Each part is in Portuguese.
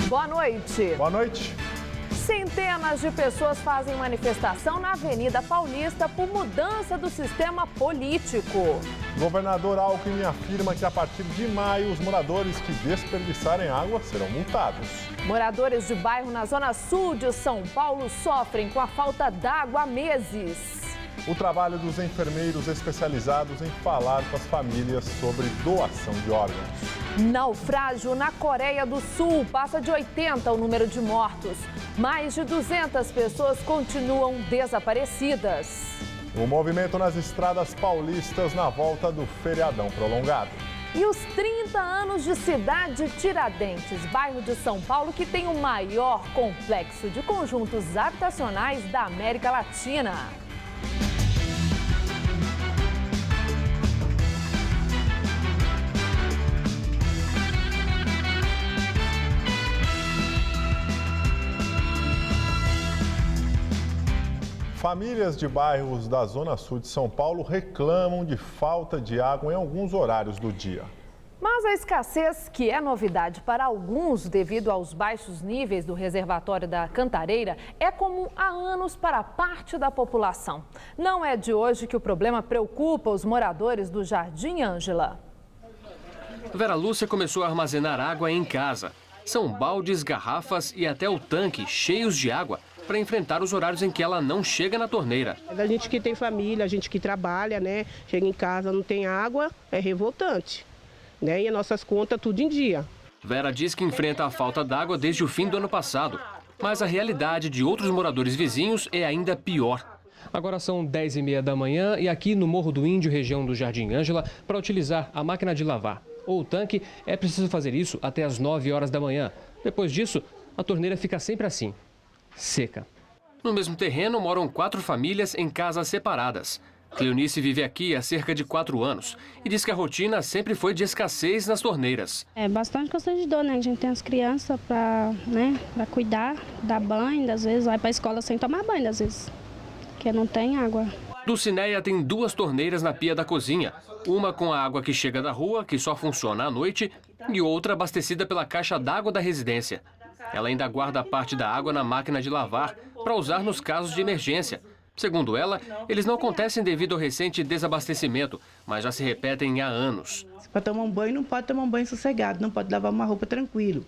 Boa noite. Boa noite. Centenas de pessoas fazem manifestação na Avenida Paulista por mudança do sistema político. O governador Alckmin afirma que a partir de maio os moradores que desperdiçarem água serão multados. Moradores de bairro na zona sul de São Paulo sofrem com a falta d'água há meses. O trabalho dos enfermeiros especializados em falar com as famílias sobre doação de órgãos. Naufrágio na Coreia do Sul passa de 80 o número de mortos. Mais de 200 pessoas continuam desaparecidas. O movimento nas estradas paulistas na volta do feriadão prolongado. E os 30 anos de cidade Tiradentes, bairro de São Paulo que tem o maior complexo de conjuntos habitacionais da América Latina. Famílias de bairros da Zona Sul de São Paulo reclamam de falta de água em alguns horários do dia. Mas a escassez, que é novidade para alguns devido aos baixos níveis do reservatório da Cantareira, é comum há anos para parte da população. Não é de hoje que o problema preocupa os moradores do Jardim Ângela. Vera Lúcia começou a armazenar água em casa. São baldes, garrafas e até o tanque cheios de água para enfrentar os horários em que ela não chega na torneira. A gente que tem família, a gente que trabalha, né? Chega em casa, não tem água, é revoltante, né? E as nossas contas tudo em dia. Vera diz que enfrenta a falta d'água desde o fim do ano passado, mas a realidade de outros moradores vizinhos é ainda pior. Agora são 10h30 da manhã e aqui no Morro do Índio, região do Jardim Ângela, para utilizar a máquina de lavar ou o tanque, é preciso fazer isso até às 9 horas da manhã. Depois disso, a torneira fica sempre assim, seca. No mesmo terreno moram 4 famílias em casas separadas. Cleonice vive aqui há cerca de 4 anos e diz que a rotina sempre foi de escassez nas torneiras. É bastante questão de dor, né? A gente tem as crianças para cuidar, dar banho, às vezes vai para a escola sem tomar banho, às vezes, porque não tem água. Dulcineia tem 2 torneiras na pia da cozinha. Uma com a água que chega da rua, que só funciona à noite, e outra abastecida pela caixa d'água da residência. Ela ainda guarda parte da água na máquina de lavar para usar nos casos de emergência. Segundo ela, eles não acontecem devido ao recente desabastecimento, mas já se repetem há anos. Para tomar um banho, não pode tomar um banho sossegado, não pode lavar uma roupa tranquilo.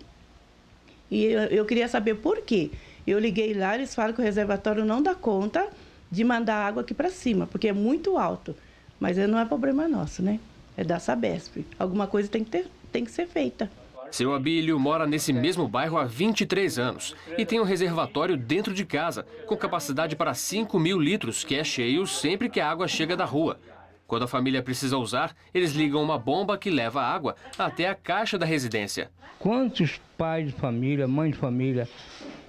E eu queria saber por quê. Eu liguei lá, eles falam que o reservatório não dá conta de mandar água aqui para cima, porque é muito alto. Mas não é problema nosso, né? É da Sabesp. Alguma coisa tem que ser feita. Seu Abílio mora nesse mesmo bairro há 23 anos e tem um reservatório dentro de casa, com capacidade para 5.000 litros, que é cheio sempre que a água chega da rua. Quando a família precisa usar, eles ligam uma bomba que leva a água até a caixa da residência. Quantos pais de família, mães de família,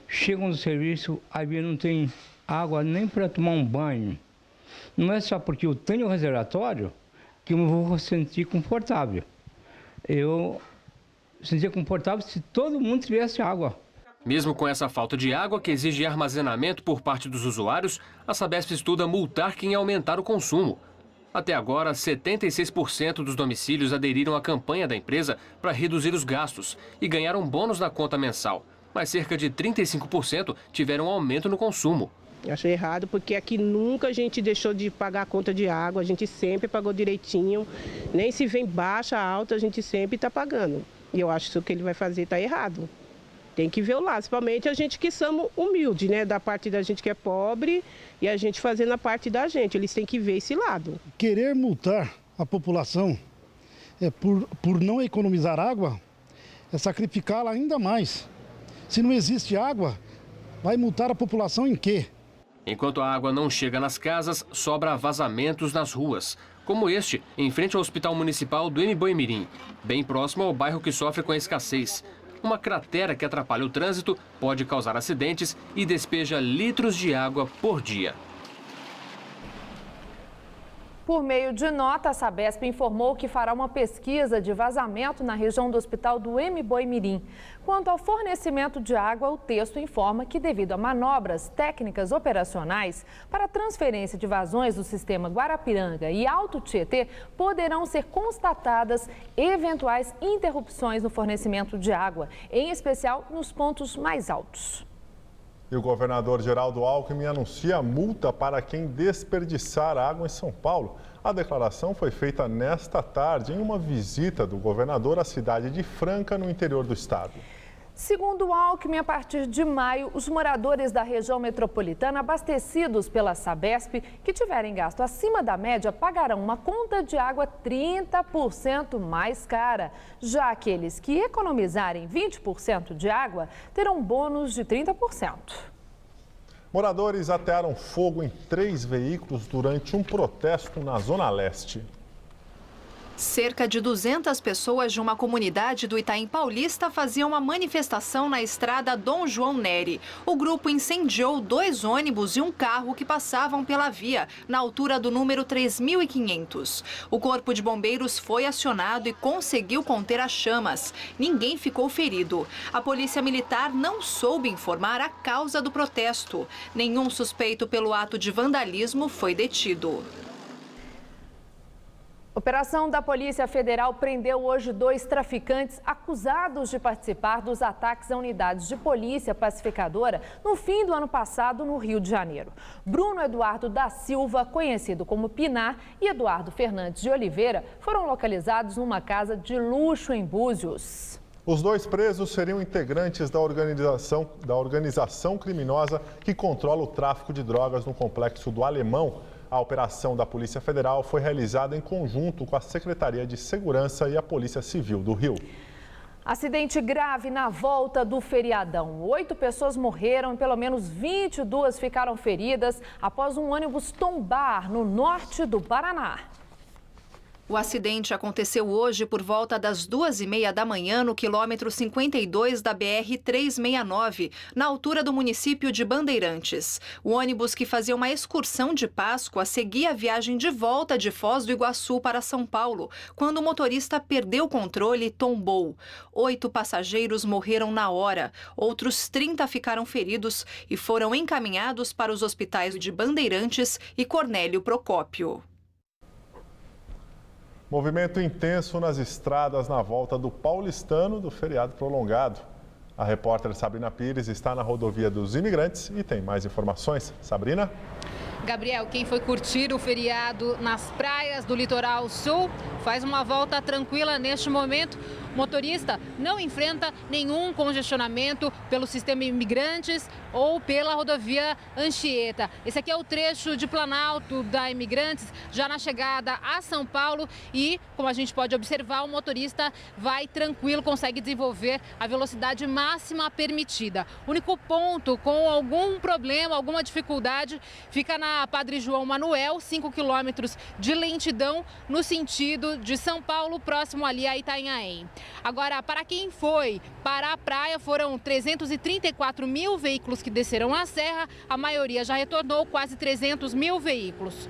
chegam do serviço, aí não tem água nem para tomar um banho? Não é só porque eu tenho o reservatório que eu me vou sentir confortável. Eu seria confortável se todo mundo tivesse água. Mesmo com essa falta de água, que exige armazenamento por parte dos usuários, a Sabesp estuda multar quem aumentar o consumo. Até agora, 76% dos domicílios aderiram à campanha da empresa para reduzir os gastos e ganharam bônus na conta mensal. Mas cerca de 35% tiveram aumento no consumo. Eu achei errado porque aqui nunca a gente deixou de pagar a conta de água, a gente sempre pagou direitinho. Nem se vem baixa, alta, a gente sempre está pagando. E eu acho que o que ele vai fazer está errado. Tem que ver o lado, principalmente a gente que somos humildes, né? Da parte da gente que é pobre e a gente fazendo a parte da gente. Eles têm que ver esse lado. Querer multar a população por não economizar água é sacrificá-la ainda mais. Se não existe água, vai multar a população em quê? Enquanto a água não chega nas casas, sobra vazamentos nas ruas, como este, em frente ao Hospital Municipal do Mboimirim, bem próximo ao bairro que sofre com a escassez. Uma cratera que atrapalha o trânsito, pode causar acidentes e despeja litros de água por dia. Por meio de nota, a Sabesp informou que fará uma pesquisa de vazamento na região do hospital do Mboi-Mirim. Quanto ao fornecimento de água, o texto informa que, devido a manobras técnicas operacionais para a transferência de vazões do sistema Guarapiranga e Alto Tietê, poderão ser constatadas eventuais interrupções no fornecimento de água, em especial nos pontos mais altos. E o governador Geraldo Alckmin anuncia multa para quem desperdiçar água em São Paulo. A declaração foi feita nesta tarde em uma visita do governador à cidade de Franca, no interior do estado. Segundo Alckmin, a partir de maio, os moradores da região metropolitana abastecidos pela Sabesp que tiverem gasto acima da média pagarão uma conta de água 30% mais cara. Já aqueles que economizarem 20% de água terão bônus de 30%. Moradores atearam fogo em 3 veículos durante um protesto na Zona Leste. Cerca de 200 pessoas de uma comunidade do Itaim Paulista faziam uma manifestação na estrada Dom João Neri. O grupo incendiou 2 ônibus e um carro que passavam pela via, na altura do número 3.500. O corpo de bombeiros foi acionado e conseguiu conter as chamas. Ninguém ficou ferido. A polícia militar não soube informar a causa do protesto. Nenhum suspeito pelo ato de vandalismo foi detido. Operação da Polícia Federal prendeu hoje 2 traficantes acusados de participar dos ataques a unidades de polícia pacificadora no fim do ano passado no Rio de Janeiro. Bruno Eduardo da Silva, conhecido como Pinar, e Eduardo Fernandes de Oliveira foram localizados numa casa de luxo em Búzios. Os 2 presos seriam integrantes da organização criminosa que controla o tráfico de drogas no complexo do Alemão. A operação da Polícia Federal foi realizada em conjunto com a Secretaria de Segurança e a Polícia Civil do Rio. Acidente grave na volta do feriadão. 8 pessoas morreram e pelo menos 22 ficaram feridas após um ônibus tombar no norte do Paraná. O acidente aconteceu hoje por volta das 2h30 da manhã no quilômetro 52 da BR-369, na altura do município de Bandeirantes. O ônibus que fazia uma excursão de Páscoa seguia a viagem de volta de Foz do Iguaçu para São Paulo, quando o motorista perdeu o controle e tombou. 8 passageiros morreram na hora, outros 30 ficaram feridos e foram encaminhados para os hospitais de Bandeirantes e Cornélio Procópio. Movimento intenso nas estradas na volta do paulistano do feriado prolongado. A repórter Sabrina Pires está na rodovia dos Imigrantes e tem mais informações. Sabrina? Gabriel, quem foi curtir o feriado nas praias do litoral sul faz uma volta tranquila neste momento. O motorista não enfrenta nenhum congestionamento pelo sistema Imigrantes ou pela rodovia Anchieta. Esse aqui é o trecho de Planalto da Imigrantes, já na chegada a São Paulo e, como a gente pode observar, o motorista vai tranquilo, consegue desenvolver a velocidade máxima permitida. O único ponto com algum problema, alguma dificuldade, fica na Padre João Manuel, 5 quilômetros de lentidão no sentido de São Paulo, próximo ali a Itanhaém. Agora, para quem foi para a praia, foram 334 mil veículos que desceram a serra, a maioria já retornou, quase 300 mil veículos.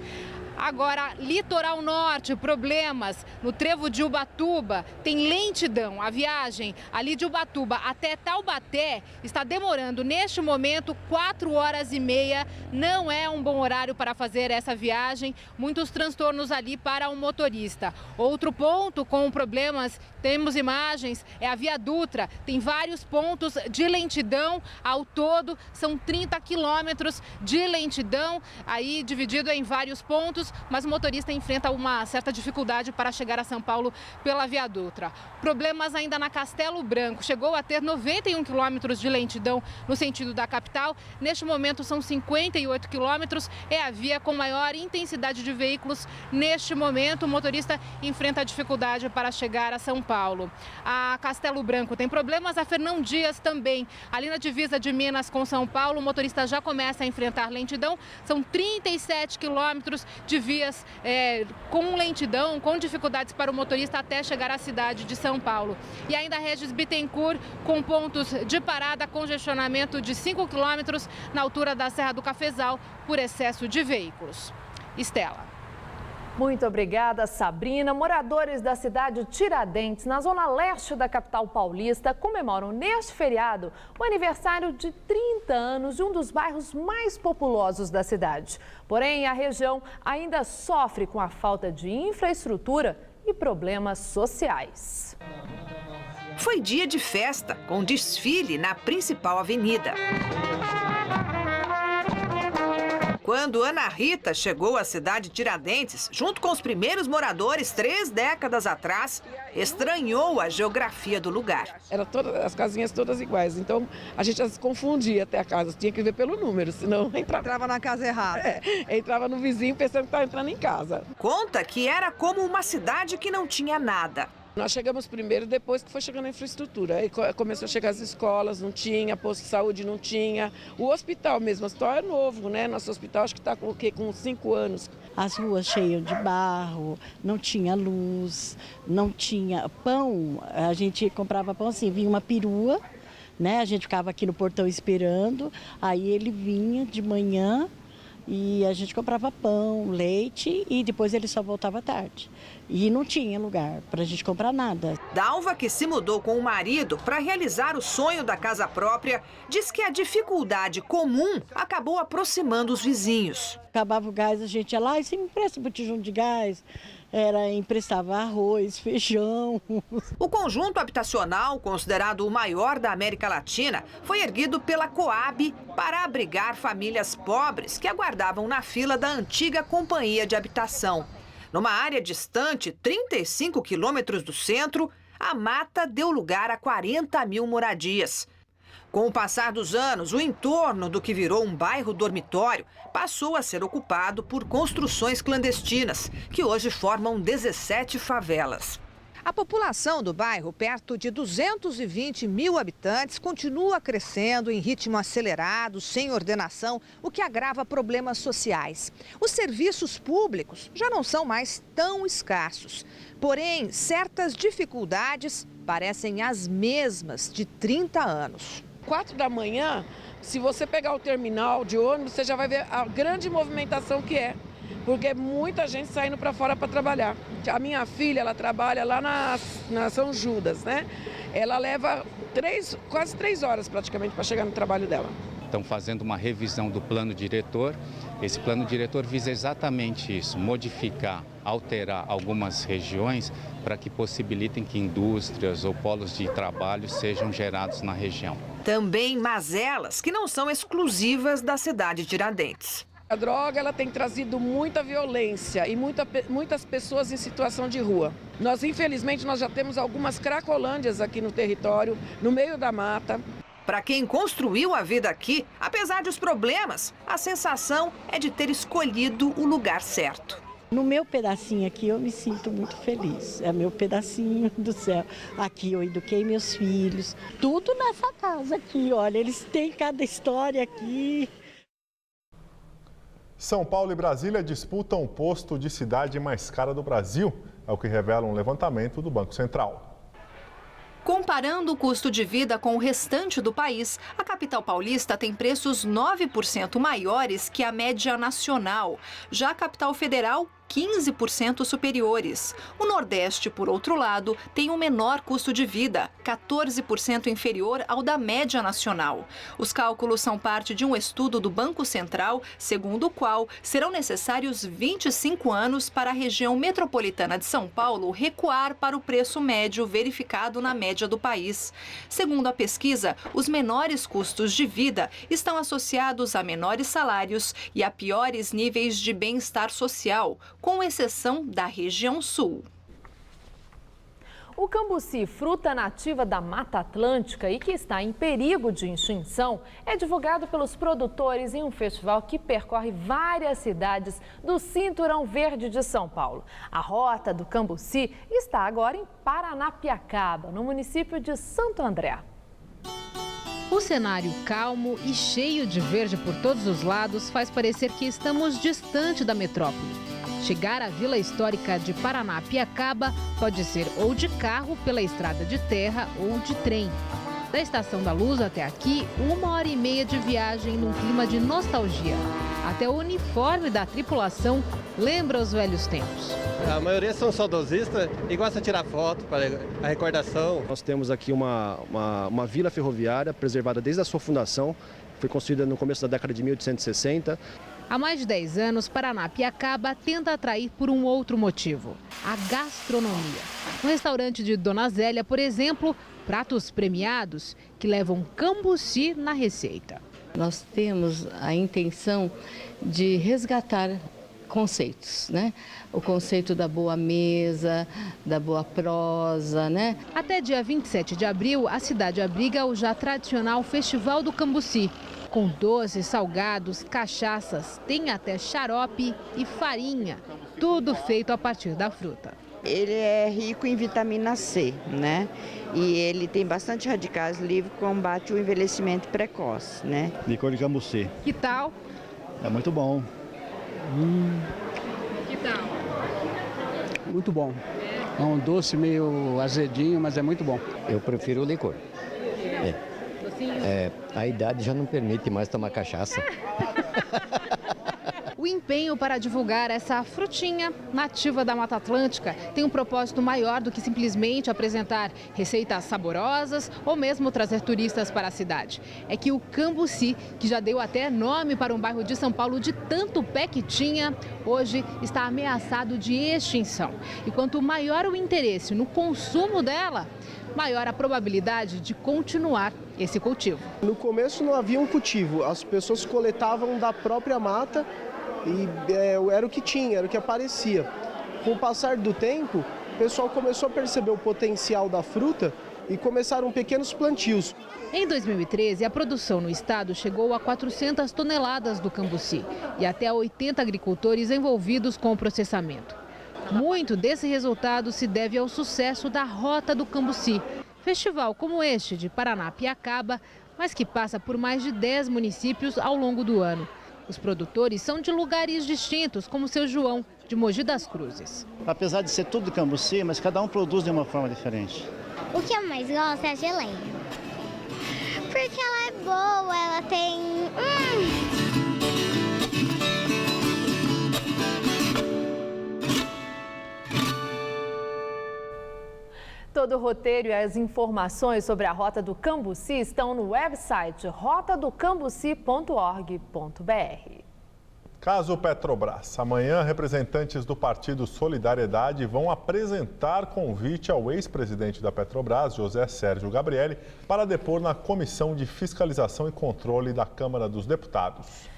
Agora, litoral norte, problemas no trevo de Ubatuba, tem lentidão. A viagem ali de Ubatuba até Taubaté está demorando neste momento 4h30. Não é um bom horário para fazer essa viagem. Muitos transtornos ali para o motorista. Outro ponto com problemas, temos imagens, é a Via Dutra. Tem vários pontos de lentidão. Ao todo, são 30 quilômetros de lentidão, aí dividido em vários pontos. Mas o motorista enfrenta uma certa dificuldade para chegar a São Paulo pela Via Dutra. Problemas ainda na Castelo Branco. Chegou a ter 91 quilômetros de lentidão no sentido da capital. Neste momento são 58 quilômetros. É a via com maior intensidade de veículos. Neste momento o motorista enfrenta dificuldade para chegar a São Paulo. A Castelo Branco tem problemas, a Fernão Dias também. Ali na divisa de Minas com São Paulo, o motorista já começa a enfrentar lentidão. São 37 quilômetros de vias com lentidão, com dificuldades para o motorista até chegar à cidade de São Paulo. E ainda a Regis Bittencourt com pontos de parada, congestionamento de 5 quilômetros na altura da Serra do Cafezal por excesso de veículos. Estela. Muito obrigada, Sabrina. Moradores da cidade de Tiradentes, na zona leste da capital paulista, comemoram neste feriado o aniversário de 30 anos de um dos bairros mais populosos da cidade. Porém, a região ainda sofre com a falta de infraestrutura e problemas sociais. Foi dia de festa, com desfile na principal avenida. Quando Ana Rita chegou à cidade de Tiradentes, junto com os primeiros moradores 3 décadas atrás, estranhou a geografia do lugar. Eram as casinhas todas iguais, então a gente já se confundia até a casa, tinha que ver pelo número, senão entrava na casa errada. Entrava no vizinho pensando que estava entrando em casa. Conta que era como uma cidade que não tinha nada. Nós chegamos primeiro, depois que foi chegando a infraestrutura. Aí começou a chegar as escolas, não tinha, posto de saúde não tinha. O hospital mesmo, o hospital é novo, né? Nosso hospital acho que está com 5 anos. As ruas cheias de barro, não tinha luz, não tinha pão. A gente comprava pão assim, vinha uma perua, né? A gente ficava aqui no portão esperando, aí ele vinha de manhã e a gente comprava pão, leite e depois ele só voltava à tarde. E não tinha lugar para a gente comprar nada. Dalva, que se mudou com o marido para realizar o sonho da casa própria, diz que a dificuldade comum acabou aproximando os vizinhos. Acabava o gás, a gente ia lá e se me empresta um botijão de gás. Emprestava arroz, feijão. O conjunto habitacional, considerado o maior da América Latina, foi erguido pela Coab para abrigar famílias pobres que aguardavam na fila da antiga companhia de habitação. Numa área distante, 35 quilômetros do centro, a mata deu lugar a 40 mil moradias. Com o passar dos anos, o entorno do que virou um bairro dormitório passou a ser ocupado por construções clandestinas, que hoje formam 17 favelas. A população do bairro, perto de 220 mil habitantes, continua crescendo em ritmo acelerado, sem ordenação, o que agrava problemas sociais. Os serviços públicos já não são mais tão escassos. Porém, certas dificuldades parecem as mesmas de 30 anos. 4 da manhã, se você pegar o terminal de ônibus, você já vai ver a grande movimentação que é. Porque muita gente saindo para fora para trabalhar. A minha filha, ela trabalha lá na São Judas, né? Ela leva quase 3 horas praticamente para chegar no trabalho dela. Estão fazendo uma revisão do plano diretor. Esse plano diretor visa exatamente isso, modificar, alterar algumas regiões para que possibilitem que indústrias ou polos de trabalho sejam gerados na região. Também mazelas que não são exclusivas da cidade de Tiradentes. A droga ela tem trazido muita violência e muitas pessoas em situação de rua. Infelizmente, nós já temos algumas cracolândias aqui no território, no meio da mata. Para quem construiu a vida aqui, apesar dos problemas, a sensação é de ter escolhido o lugar certo. No meu pedacinho aqui eu me sinto muito feliz, é meu pedacinho do céu. Aqui eu eduquei meus filhos, tudo nessa casa aqui, olha, eles têm cada história aqui. São Paulo e Brasília disputam o posto de cidade mais cara do Brasil, é o que revela um levantamento do Banco Central. Comparando o custo de vida com o restante do país, a capital paulista tem preços 9% maiores que a média nacional. Já a capital federal, 15% superiores. O Nordeste, por outro lado, tem um menor custo de vida, 14% inferior ao da média nacional. Os cálculos são parte de um estudo do Banco Central, segundo o qual serão necessários 25 anos para a região metropolitana de São Paulo recuar para o preço médio verificado na média do país. Segundo a pesquisa, os menores custos de vida estão associados a menores salários e a piores níveis de bem-estar social, com exceção da região sul. O cambuci, fruta nativa da Mata Atlântica e que está em perigo de extinção, é divulgado pelos produtores em um festival que percorre várias cidades do Cinturão Verde de São Paulo. A rota do cambuci está agora em Paranapiacaba, no município de Santo André. O cenário calmo e cheio de verde por todos os lados faz parecer que estamos distante da metrópole. Chegar à Vila Histórica de Paranapiacaba pode ser ou de carro pela estrada de terra ou de trem. Da Estação da Luz até aqui, 1h30 de viagem num clima de nostalgia. Até o uniforme da tripulação lembra os velhos tempos. A maioria são saudosistas e gostam de tirar foto para a recordação. Nós temos aqui uma vila ferroviária preservada desde a sua fundação. Foi construída no começo da década de 1860. Há mais de 10 anos, Paranapiacaba tenta atrair por um outro motivo: a gastronomia. No restaurante de Dona Zélia, por exemplo, pratos premiados que levam cambuci na receita. Nós temos a intenção de resgatar conceitos, né? O conceito da boa mesa, da boa prosa, né? Até dia 27 de abril, a cidade abriga o já tradicional Festival do Cambuci. Com doces, salgados, cachaças, tem até xarope e farinha. Tudo feito a partir da fruta. Ele é rico em vitamina C, né? E ele tem bastante radicais livres que combate o envelhecimento precoce, né? Licor de cambuci. Que tal? É muito bom. Que tal? Muito bom. É um doce meio azedinho, mas é muito bom. Eu prefiro o licor. A idade já não permite mais tomar cachaça. O empenho para divulgar essa frutinha nativa da Mata Atlântica tem um propósito maior do que simplesmente apresentar receitas saborosas ou mesmo trazer turistas para a cidade. É que o cambuci, que já deu até nome para um bairro de São Paulo de tanto pé que tinha, hoje está ameaçado de extinção. E quanto maior o interesse no consumo dela, maior a probabilidade de continuar esse cultivo. No começo não havia um cultivo, as pessoas coletavam da própria mata e era o que tinha, era o que aparecia. Com o passar do tempo, o pessoal começou a perceber o potencial da fruta e começaram pequenos plantios. Em 2013, a produção no estado chegou a 400 toneladas do cambuci e até 80 agricultores envolvidos com o processamento. Muito desse resultado se deve ao sucesso da Rota do Cambuci, festival como este de Paranapiacaba, mas que passa por mais de 10 municípios ao longo do ano. Os produtores são de lugares distintos, como o seu João, de Mogi das Cruzes. Apesar de ser tudo cambuci, mas cada um produz de uma forma diferente. O que eu mais gosto é a geleia. Porque ela é boa, ela tem... Todo o roteiro e as informações sobre a Rota do Cambuci estão no website rotadocambuci.org.br. Caso Petrobras. Amanhã, representantes do Partido Solidariedade vão apresentar convite ao ex-presidente da Petrobras, José Sérgio Gabrielli, para depor na Comissão de Fiscalização e Controle da Câmara dos Deputados.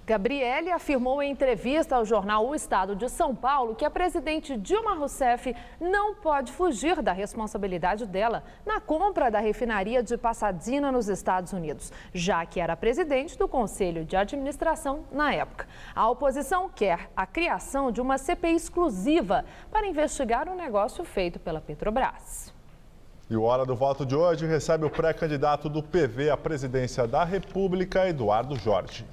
Gabrielli afirmou em entrevista ao jornal O Estado de São Paulo que a presidente Dilma Rousseff não pode fugir da responsabilidade dela na compra da refinaria de Pasadena, nos Estados Unidos, já que era presidente do Conselho de Administração na época. A oposição quer a criação de uma CPI exclusiva para investigar o negócio feito pela Petrobras. E o Hora do Voto de hoje recebe o pré-candidato do PV à presidência da República, Eduardo Jorge.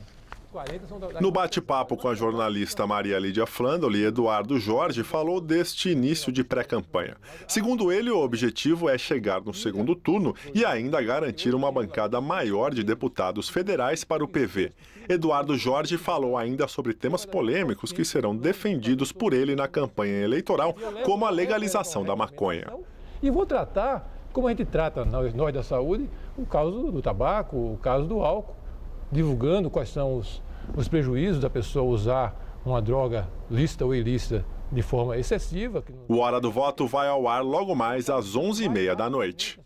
No bate-papo com a jornalista Maria Lídia Flandoli, Eduardo Jorge falou deste início de pré-campanha. Segundo ele, o objetivo é chegar no segundo turno e ainda garantir uma bancada maior de deputados federais para o PV. Eduardo Jorge falou ainda sobre temas polêmicos que serão defendidos por ele na campanha eleitoral, como a legalização da maconha. E vou tratar, como a gente trata nós da saúde, o caso do tabaco, o caso do álcool, divulgando quais são os prejuízos da pessoa usar uma droga lícita ou ilícita de forma excessiva. O Hora do Voto vai ao ar logo mais às 11h30 da noite.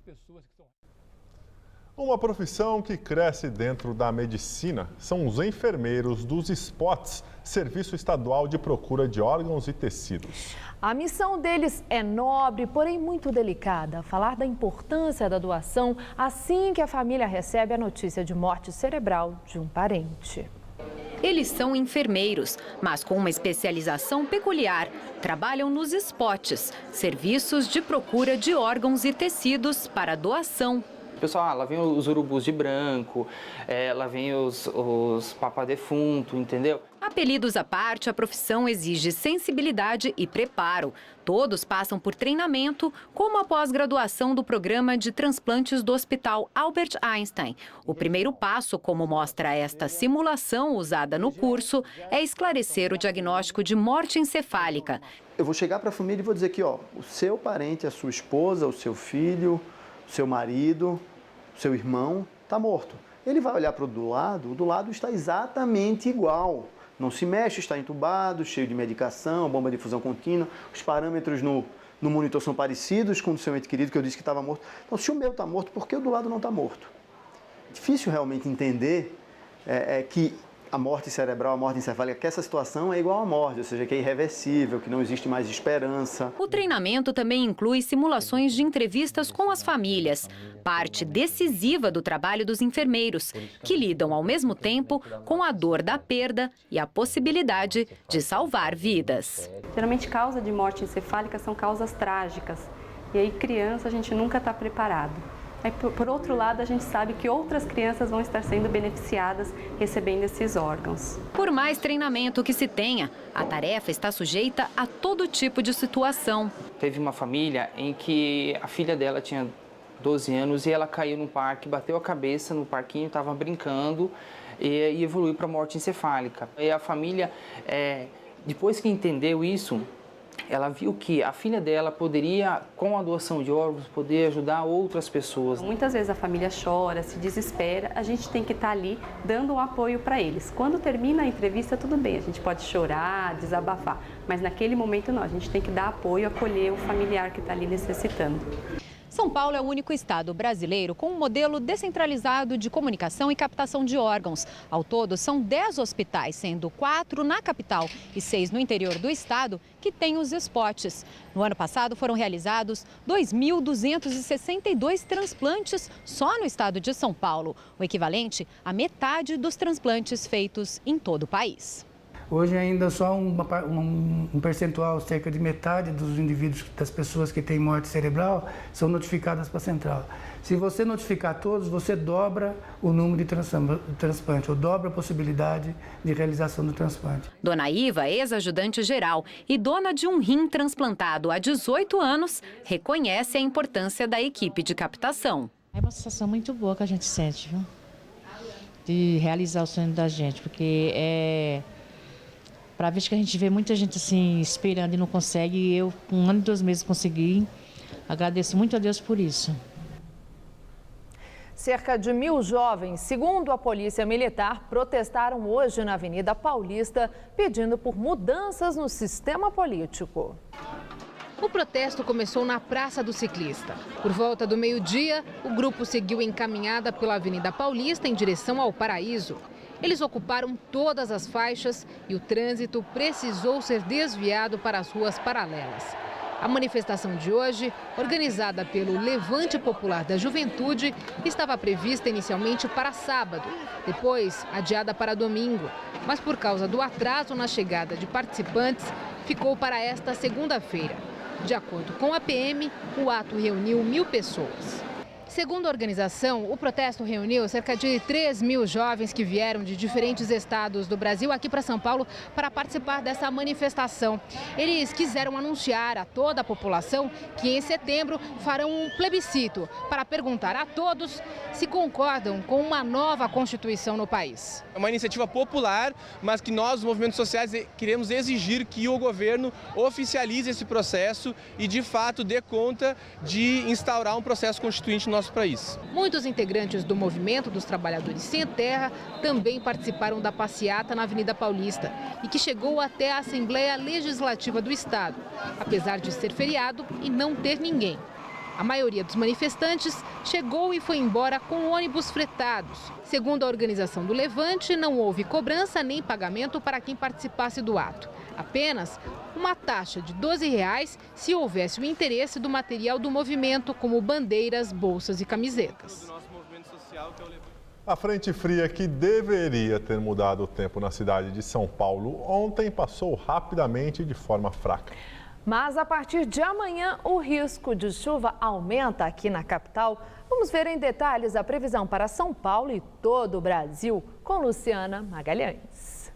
Uma profissão que cresce dentro da medicina são os enfermeiros dos SPOTs, Serviço Estadual de Procura de Órgãos e Tecidos. A missão deles é nobre, porém muito delicada. Falar da importância da doação assim que a família recebe a notícia de morte cerebral de um parente. Eles são enfermeiros, mas com uma especialização peculiar. Trabalham nos SPOTs, Serviços de Procura de Órgãos e Tecidos para doação. Pessoal, lá vem os urubus de branco, lá vem os papadefunto, entendeu? A Apelidos à parte, a profissão exige sensibilidade e preparo. Todos passam por treinamento, como a pós-graduação do programa de transplantes do Hospital Albert Einstein. O primeiro passo, como mostra esta simulação usada no curso, é esclarecer o diagnóstico de morte encefálica. Eu vou chegar para a família e vou dizer aqui, ó, o seu parente, a sua esposa, o seu filho, o seu marido, o seu irmão está morto. Ele vai olhar para o do lado está exatamente igual. Não se mexe, está entubado, cheio de medicação, bomba de difusão contínua. Os parâmetros no monitor são parecidos com o do seu ente querido, que eu disse que estava morto. Então, se o meu está morto, por que o do lado não está morto? É difícil realmente entender que a morte cerebral, a morte encefálica, que essa situação é igual à morte, ou seja, que é irreversível, que não existe mais esperança. O treinamento também inclui simulações de entrevistas com as famílias, parte decisiva do trabalho dos enfermeiros, que lidam ao mesmo tempo com a dor da perda e a possibilidade de salvar vidas. Geralmente, causa de morte encefálica são causas trágicas, e aí criança a gente nunca está preparado. Aí, por outro lado, a gente sabe que outras crianças vão estar sendo beneficiadas recebendo esses órgãos. Por mais treinamento que se tenha, a tarefa está sujeita a todo tipo de situação. Teve uma família em que a filha dela tinha 12 anos e ela caiu no parque, bateu a cabeça no parquinho, estava brincando e evoluiu para morte encefálica. E a família, depois que entendeu isso, ela viu que a filha dela poderia, com a doação de órgãos, poder ajudar outras pessoas. Muitas vezes a família chora, se desespera, a gente tem que estar ali dando um apoio para eles. Quando termina a entrevista, tudo bem, a gente pode chorar, desabafar, mas naquele momento não, a gente tem que dar apoio, acolher o familiar que está ali necessitando. São Paulo é o único estado brasileiro com um modelo descentralizado de comunicação e captação de órgãos. Ao todo, são 10 hospitais, sendo 4 na capital e 6 no interior do estado, que têm os spots. No ano passado, foram realizados 2.262 transplantes só no estado de São Paulo, o equivalente à metade dos transplantes feitos em todo o país. Hoje ainda só um percentual, cerca de metade dos indivíduos, das pessoas que têm morte cerebral, são notificadas para a central. Se você notificar todos, você dobra o número de transplante, ou dobra a possibilidade de realização do transplante. Dona Iva, ex-ajudante geral e dona de um rim transplantado há 18 anos, reconhece a importância da equipe de captação. É uma sensação muito boa que a gente sente, viu? De realizar o sonho da gente, porque para ver que a gente vê muita gente assim esperando e não consegue, e eu, com 1 ano e 2 meses, consegui. Agradeço muito a Deus por isso. Cerca de 1.000 jovens, segundo a Polícia Militar, protestaram hoje na Avenida Paulista, pedindo por mudanças no sistema político. O protesto começou na Praça do Ciclista. Por volta do meio-dia, o grupo seguiu encaminhada pela Avenida Paulista em direção ao Paraíso. Eles ocuparam todas as faixas e o trânsito precisou ser desviado para as ruas paralelas. A manifestação de hoje, organizada pelo Levante Popular da Juventude, estava prevista inicialmente para sábado, depois adiada para domingo. Mas por causa do atraso na chegada de participantes, ficou para esta segunda-feira. De acordo com a PM, o ato reuniu 1.000 pessoas. Segundo a organização, o protesto reuniu cerca de 3.000 jovens que vieram de diferentes estados do Brasil aqui para São Paulo para participar dessa manifestação. Eles quiseram anunciar a toda a população que em setembro farão um plebiscito para perguntar a todos se concordam com uma nova Constituição no país. É uma iniciativa popular, mas que nós, os movimentos sociais, queremos exigir que o governo oficialize esse processo e, de fato, dê conta de instaurar um processo constituinte no nosso país. Muitos integrantes do Movimento dos Trabalhadores Sem Terra também participaram da passeata na Avenida Paulista e que chegou até a Assembleia Legislativa do Estado, apesar de ser feriado e não ter ninguém. A maioria dos manifestantes chegou e foi embora com ônibus fretados. Segundo a organização do Levante, não houve cobrança nem pagamento para quem participasse do ato. Apenas uma taxa de R$ 12 se houvesse o interesse do material do movimento, como bandeiras, bolsas e camisetas. A frente fria que deveria ter mudado o tempo na cidade de São Paulo ontem passou rapidamente e de forma fraca. Mas a partir de amanhã o risco de chuva aumenta aqui na capital. Vamos ver em detalhes a previsão para São Paulo e todo o Brasil com Luciana Magalhães.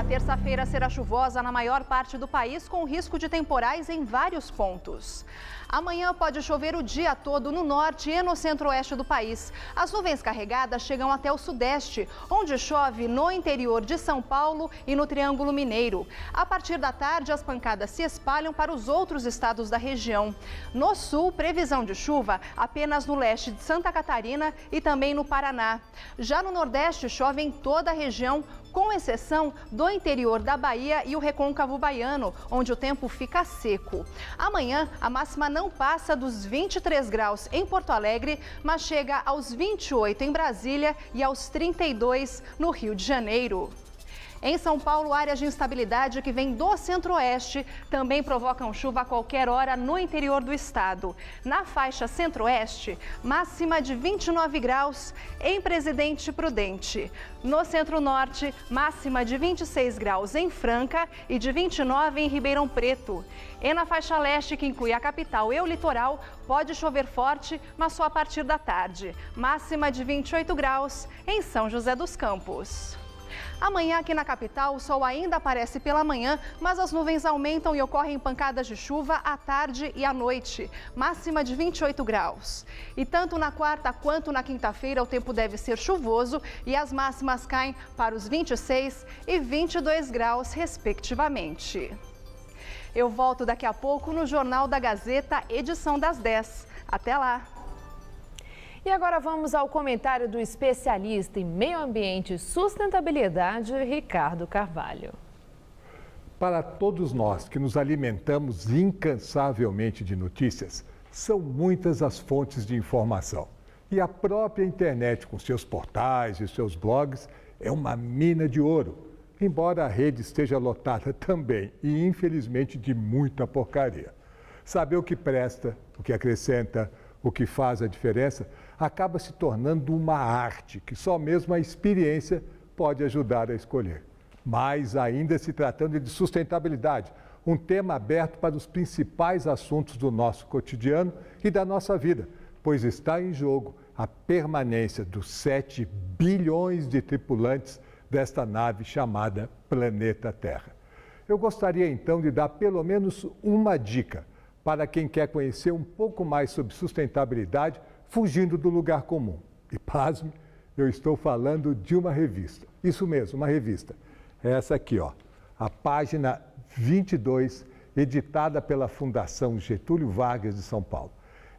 A terça-feira será chuvosa na maior parte do país, com risco de temporais em vários pontos. Amanhã pode chover o dia todo no norte e no centro-oeste do país. As nuvens carregadas chegam até o sudeste, onde chove no interior de São Paulo e no Triângulo Mineiro. A partir da tarde, as pancadas se espalham para os outros estados da região. No sul, previsão de chuva apenas no leste de Santa Catarina e também no Paraná. Já no nordeste, chove em toda a região, com exceção do interior da Bahia e o recôncavo baiano, onde o tempo fica seco. Amanhã, a máxima não passa dos 23 graus em Porto Alegre, mas chega aos 28 em Brasília e aos 32 no Rio de Janeiro. Em São Paulo, áreas de instabilidade que vêm do centro-oeste também provocam chuva a qualquer hora no interior do estado. Na faixa centro-oeste, máxima de 29 graus em Presidente Prudente. No centro-norte, máxima de 26 graus em Franca e de 29 em Ribeirão Preto. E na faixa leste, que inclui a capital e o litoral, pode chover forte, mas só a partir da tarde. Máxima de 28 graus em São José dos Campos. Amanhã, aqui na capital, o sol ainda aparece pela manhã, mas as nuvens aumentam e ocorrem pancadas de chuva à tarde e à noite. Máxima de 28 graus. E tanto na quarta quanto na quinta-feira, o tempo deve ser chuvoso e as máximas caem para os 26 e 22 graus, respectivamente. Eu volto daqui a pouco no Jornal da Gazeta, edição das 10. Até lá! E agora vamos ao comentário do especialista em meio ambiente e sustentabilidade, Ricardo Carvalho. Para todos nós que nos alimentamos incansavelmente de notícias, são muitas as fontes de informação. E a própria internet, com seus portais e seus blogs, é uma mina de ouro. Embora a rede esteja lotada também e, infelizmente, de muita porcaria. Saber o que presta, o que acrescenta, o que faz a diferença, acaba se tornando uma arte que só mesmo a experiência pode ajudar a escolher. Mas ainda se tratando de sustentabilidade, um tema aberto para os principais assuntos do nosso cotidiano e da nossa vida, pois está em jogo a permanência dos 7 bilhões de tripulantes desta nave chamada Planeta Terra. Eu gostaria então de dar pelo menos uma dica para quem quer conhecer um pouco mais sobre sustentabilidade, fugindo do lugar comum. E pasme, eu estou falando de uma revista. Isso mesmo, uma revista. É essa aqui, ó, a página 22, editada pela Fundação Getúlio Vargas de São Paulo.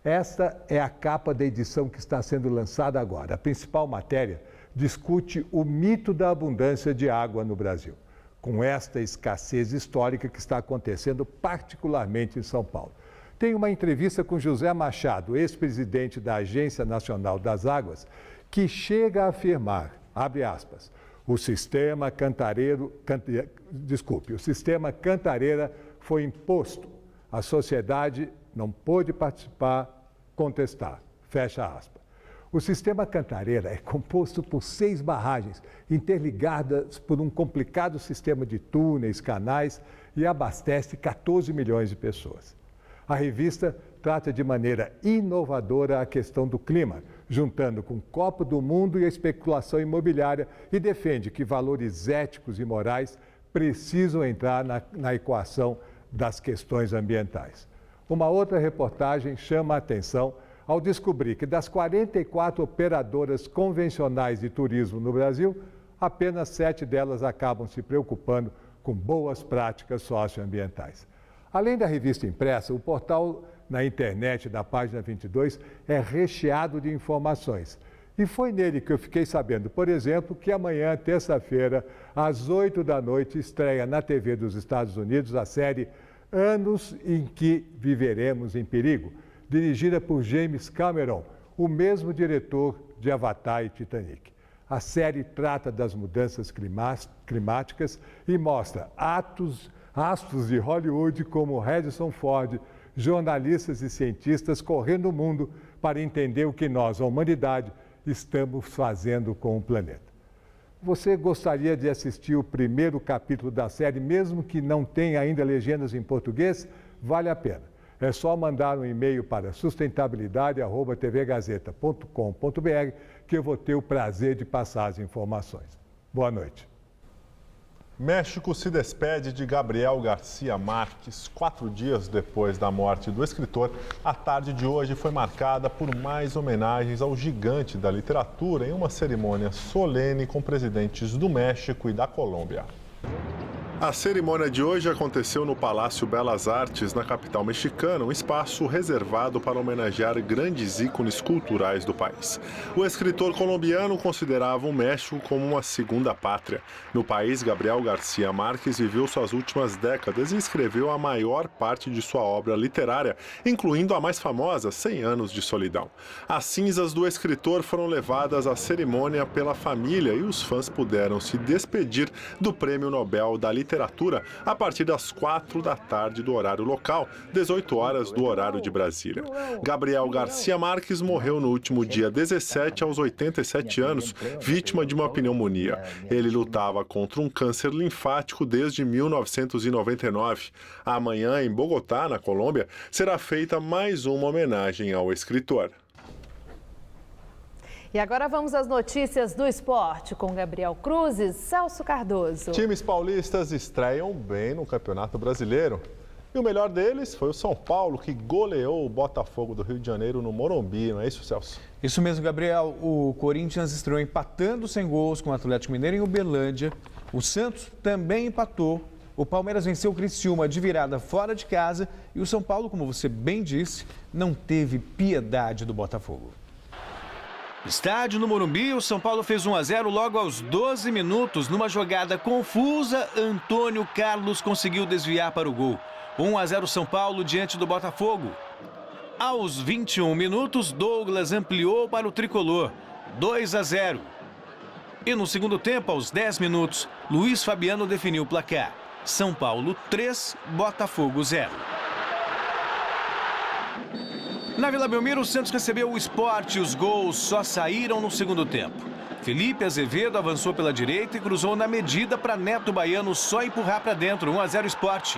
Esta é a capa da edição que está sendo lançada agora. A principal matéria discute o mito da abundância de água no Brasil, com esta escassez histórica que está acontecendo particularmente em São Paulo. Tem uma entrevista com José Machado, ex-presidente da Agência Nacional das Águas, que chega a afirmar, abre aspas, o sistema Cantareira foi imposto. A sociedade não pôde participar, contestar, fecha aspas. O sistema Cantareira é composto por 6 barragens interligadas por um complicado sistema de túneis, canais e abastece 14 milhões de pessoas. A revista trata de maneira inovadora a questão do clima, juntando com o Copa do Mundo e a especulação imobiliária e defende que valores éticos e morais precisam entrar na equação das questões ambientais. Uma outra reportagem chama a atenção ao descobrir que das 44 operadoras convencionais de turismo no Brasil, apenas 7 delas acabam se preocupando com boas práticas socioambientais. Além da revista impressa, o portal na internet da página 22 é recheado de informações. E foi nele que eu fiquei sabendo, por exemplo, que amanhã, terça-feira, às 8 da noite, estreia na TV dos Estados Unidos a série Anos em que Viveremos em Perigo, dirigida por James Cameron, o mesmo diretor de Avatar e Titanic. A série trata das mudanças climáticas e mostra astros de Hollywood como Harrison Ford, jornalistas e cientistas correndo o mundo para entender o que nós, a humanidade, estamos fazendo com o planeta. Você gostaria de assistir o primeiro capítulo da série, mesmo que não tenha ainda legendas em português? Vale a pena. É só mandar um e-mail para sustentabilidade@tvgazeta.com.br que eu vou ter o prazer de passar as informações. Boa noite. México se despede de Gabriel Garcia Marques. 4 dias depois da morte do escritor, a tarde de hoje foi marcada por mais homenagens ao gigante da literatura em uma cerimônia solene com presidentes do México e da Colômbia. A cerimônia de hoje aconteceu no Palácio Belas Artes, na capital mexicana, um espaço reservado para homenagear grandes ícones culturais do país. O escritor colombiano considerava o México como uma segunda pátria. No país, Gabriel Garcia Marques viveu suas últimas décadas e escreveu a maior parte de sua obra literária, incluindo a mais famosa, 100 Anos de Solidão. As cinzas do escritor foram levadas à cerimônia pela família e os fãs puderam se despedir do Prêmio Nobel da Literatura a partir das 4 da tarde do horário local, 18 horas do horário de Brasília. Gabriel Garcia Marques morreu no último dia 17 aos 87 anos, vítima de uma pneumonia. Ele lutava contra um câncer linfático desde 1999. Amanhã, em Bogotá, na Colômbia, será feita mais uma homenagem ao escritor. E agora vamos às notícias do esporte com Gabriel Cruz e Celso Cardoso. Times paulistas estreiam bem no Campeonato Brasileiro. E o melhor deles foi o São Paulo, que goleou o Botafogo do Rio de Janeiro no Morumbi, não é isso, Celso? Isso mesmo, Gabriel. O Corinthians estreou empatando sem gols com o Atlético Mineiro em Uberlândia. O Santos também empatou. O Palmeiras venceu o Criciúma de virada fora de casa. E o São Paulo, como você bem disse, não teve piedade do Botafogo. Estádio no Morumbi, o São Paulo fez 1-0 logo aos 12 minutos. Numa jogada confusa, Antônio Carlos conseguiu desviar para o gol. 1-0 São Paulo diante do Botafogo. Aos 21 minutos, Douglas ampliou para o tricolor. 2-0. E no segundo tempo, aos 10 minutos, Luiz Fabiano definiu o placar. São Paulo 3, Botafogo 0. Na Vila Belmiro, o Santos recebeu o Sport e os gols só saíram no segundo tempo. Felipe Azevedo avançou pela direita e cruzou na medida para Neto Baiano só empurrar para dentro, 1-0 Sport.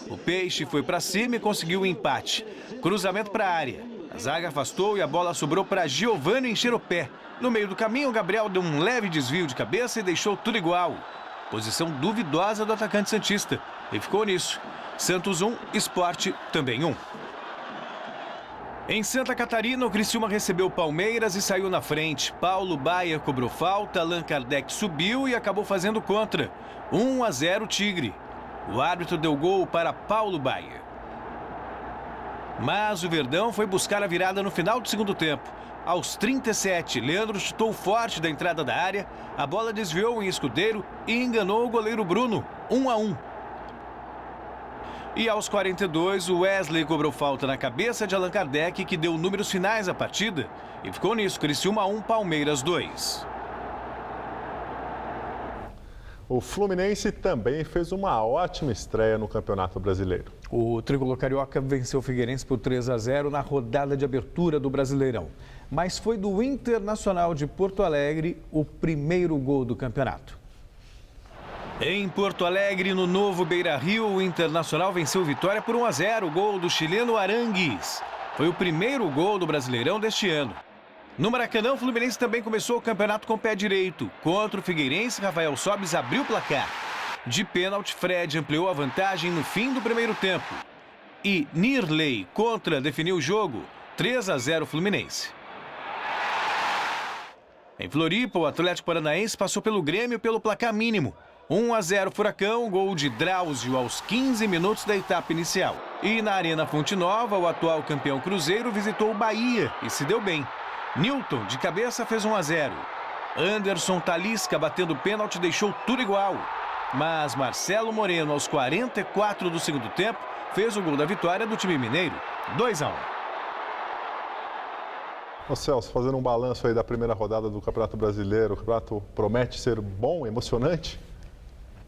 O Peixe foi para cima e conseguiu o empate. Cruzamento para a área. A zaga afastou e a bola sobrou para Giovani encher o pé. No meio do caminho, o Gabriel deu um leve desvio de cabeça e deixou tudo igual. Posição duvidosa do atacante santista. E ficou nisso. Santos 1, Sport também 1. Em Santa Catarina, o Criciúma recebeu o Palmeiras e saiu na frente. Paulo Baier cobrou falta, Allan Kardec subiu e acabou fazendo contra. 1-0 Tigre. O árbitro deu gol para Paulo Baier. Mas o Verdão foi buscar a virada no final do segundo tempo. Aos 37, Leandro chutou forte da entrada da área, a bola desviou em escudeiro e enganou o goleiro Bruno. 1-1. E aos 42, o Wesley cobrou falta na cabeça de Allan Kardec, que deu números finais à partida. E ficou nisso, Criciúma 1, Palmeiras 2. O Fluminense também fez uma ótima estreia no Campeonato Brasileiro. O tricolor carioca venceu o Figueirense por 3-0 na rodada de abertura do Brasileirão. Mas foi do Internacional de Porto Alegre o primeiro gol do campeonato. Em Porto Alegre, no novo Beira-Rio, o Internacional venceu Vitória por 1-0, gol do chileno Arangues. Foi o primeiro gol do Brasileirão deste ano. No Maracanã, o Fluminense também começou o campeonato com o pé direito. Contra o Figueirense, Rafael Sobis abriu o placar. De pênalti, Fred ampliou a vantagem no fim do primeiro tempo. E Nirley contra definiu o jogo, 3-0 Fluminense. Em Floripa, o Atlético Paranaense passou pelo Grêmio pelo placar mínimo. 1-0 Furacão, gol de Drauzio aos 15 minutos da etapa inicial. E na Arena Fonte Nova, o atual campeão Cruzeiro visitou o Bahia e se deu bem. Newton, de cabeça, fez 1-0. Anderson Talisca, batendo pênalti, deixou tudo igual. Mas Marcelo Moreno, aos 44 do segundo tempo, fez o gol da vitória do time mineiro. 2-1. Ô Celso, fazendo um balanço aí da primeira rodada do Campeonato Brasileiro, o campeonato promete ser bom, emocionante?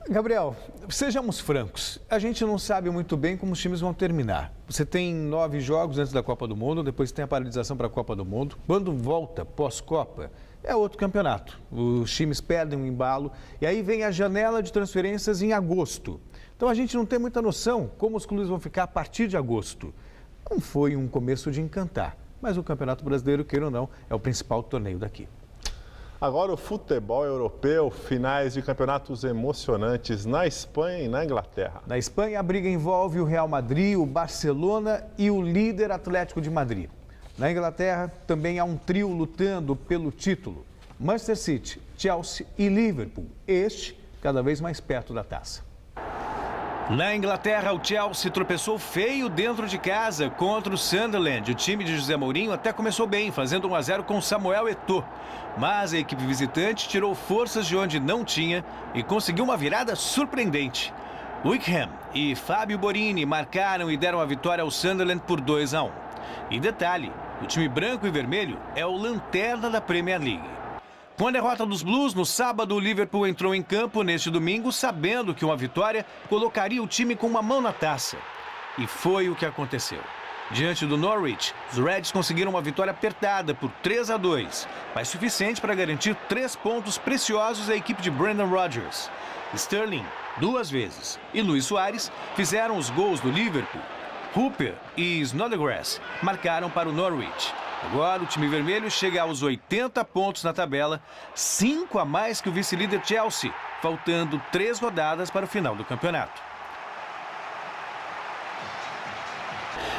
Gabriel, sejamos francos, a gente não sabe muito bem como os times vão terminar. Você tem 9 jogos antes da Copa do Mundo, depois tem a paralisação para a Copa do Mundo. Quando volta pós-Copa, é outro campeonato. Os times perdem um embalo e aí vem a janela de transferências em agosto. Então a gente não tem muita noção como os clubes vão ficar a partir de agosto. Não foi um começo de encantar, mas o Campeonato Brasileiro, queira ou não, é o principal torneio daqui. Agora o futebol europeu, finais de campeonatos emocionantes na Espanha e na Inglaterra. Na Espanha, a briga envolve o Real Madrid, o Barcelona e o líder Atlético de Madrid. Na Inglaterra, também há um trio lutando pelo título. Manchester City, Chelsea e Liverpool, este cada vez mais perto da taça. Na Inglaterra, o Chelsea tropeçou feio dentro de casa contra o Sunderland. O time de José Mourinho até começou bem, fazendo 1-0 com Samuel Eto'o. Mas a equipe visitante tirou forças de onde não tinha e conseguiu uma virada surpreendente. Wickham e Fábio Borini marcaram e deram a vitória ao Sunderland por 2-1. E detalhe, o time branco e vermelho é o lanterna da Premier League. Com a derrota dos Blues, no sábado, o Liverpool entrou em campo neste domingo sabendo que uma vitória colocaria o time com uma mão na taça. E foi o que aconteceu. Diante do Norwich, os Reds conseguiram uma vitória apertada por 3-2, mas suficiente para garantir 3 pontos preciosos à equipe de Brendan Rodgers. Sterling, 2 vezes, e Luis Soares fizeram os gols do Liverpool. Hooper e Snodgrass marcaram para o Norwich. Agora o time vermelho chega aos 80 pontos na tabela, 5 a mais que o vice-líder Chelsea, faltando 3 rodadas para o final do campeonato.